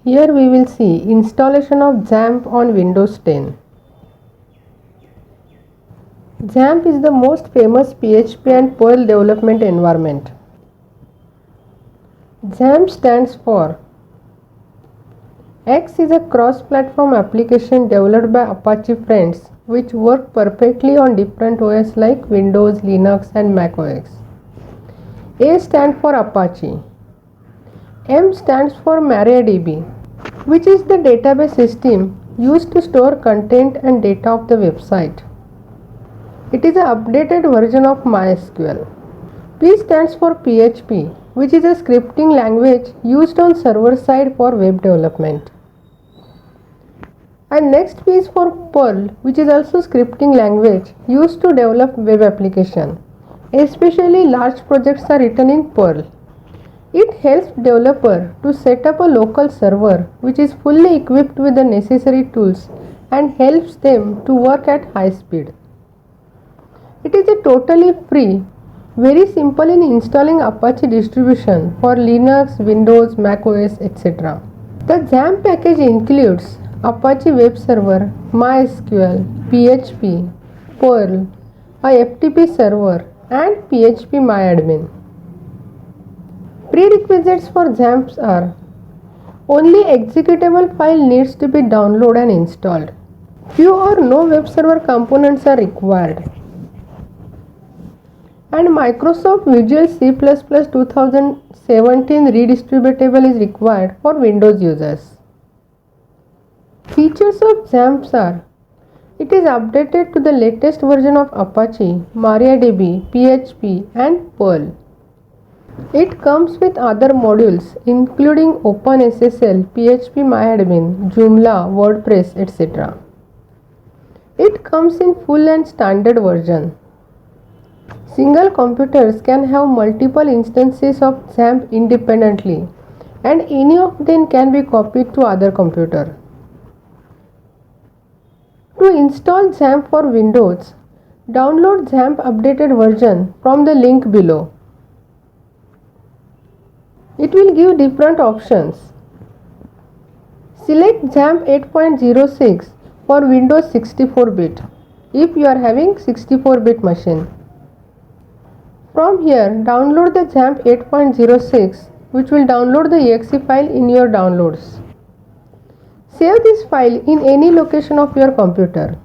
Here we will see installation of XAMPP on Windows 10. XAMPP is the most famous PHP and Perl development environment. XAMPP stands for X is a cross-platform application developed by Apache friends which work perfectly on different OS like Windows, Linux and Mac OS. A stands for Apache. M stands for MariaDB, which is the database system used to store content and data of the website. It is an updated version of MySQL. P stands for PHP, which is a scripting language used on server side for web development. And next P is for Perl, which is also scripting language used to develop web application. Especially large projects are written in Perl. It helps developer to set up a local server which is fully equipped with the necessary tools and helps them to work at high speed. It is a totally free, very simple in installing Apache distribution for Linux, Windows, Mac OS, etc. The XAMPP package includes Apache Web Server, MySQL, PHP, Perl, a FTP server and PHPMyAdmin. Prerequisites for XAMPP are: only executable file needs to be downloaded and installed. Few or no web server components are required. And Microsoft Visual C++ 2017 redistributable is required for Windows users. Features of XAMPP are: it is updated to the latest version of Apache, MariaDB, PHP and Perl. It comes with other modules including OpenSSL, PHPMyAdmin, Joomla, WordPress, etc. It comes in full and standard version. Single computers can have multiple instances of XAMPP independently and any of them can be copied to other computer. To install XAMPP for Windows, download XAMPP updated version from the link below. It will give different options. Select XAMPP 8.06 for Windows 64-bit if you are having 64-bit machine. From here, download the XAMPP 8.06 which will download the exe file in your downloads. Save this file in any location of your computer.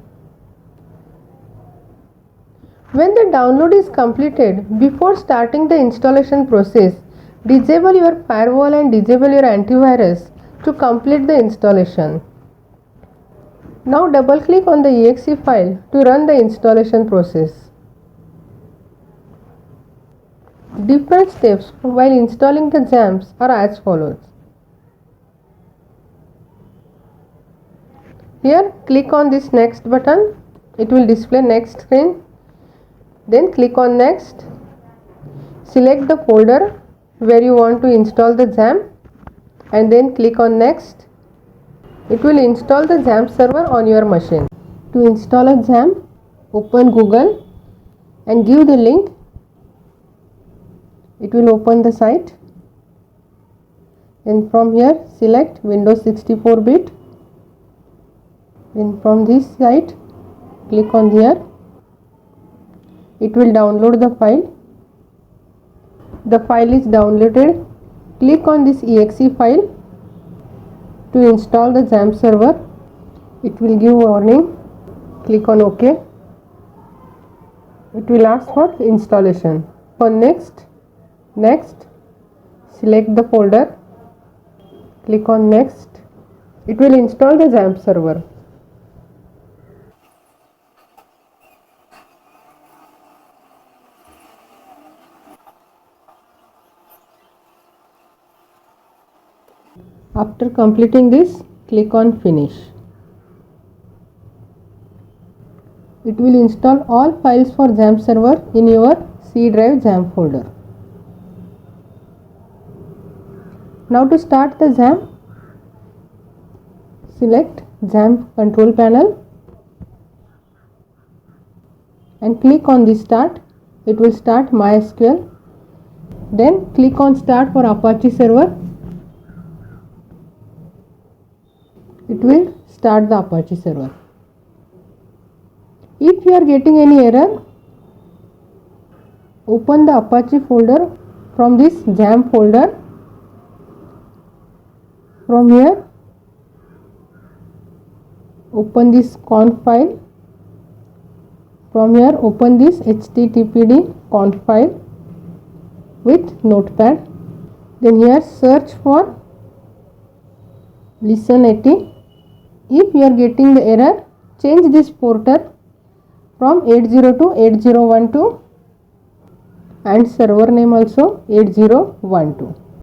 When the download is completed, before starting the installation process, disable your firewall and disable your antivirus to complete the installation. Now double click on the exe file to run the installation process. Different steps while installing the XAMPP are as follows. Here click on this next button. It will display next screen. Then click on next. Select the folder where you want to install the XAMPP and then click on next. It will install the XAMPP server on your machine. To install a XAMPP, open Google and give the link. It will open the site. And from here select Windows 64-bit. Then from this site click on here. It will download the file. The file is downloaded. Click on this exe file to install the XAMPP server. It will give warning. Click on OK. It will ask for installation. For next, select the folder. Click on next. It will install the XAMPP server. After completing this, click on finish. It will install all files for XAMPP server in your C drive XAMPP folder. Now to start the XAMPP, select XAMPP control panel and click on the start. It will start MySQL. Then click on start for Apache server. it will start the Apache server. If you are getting any error, open the Apache folder from this XAMPP folder. From here, open this conf file. From here, open this httpd conf file with notepad. Then here search for listen80. If you are getting the error, change this porter from 80 to 8012 and server name also 8012.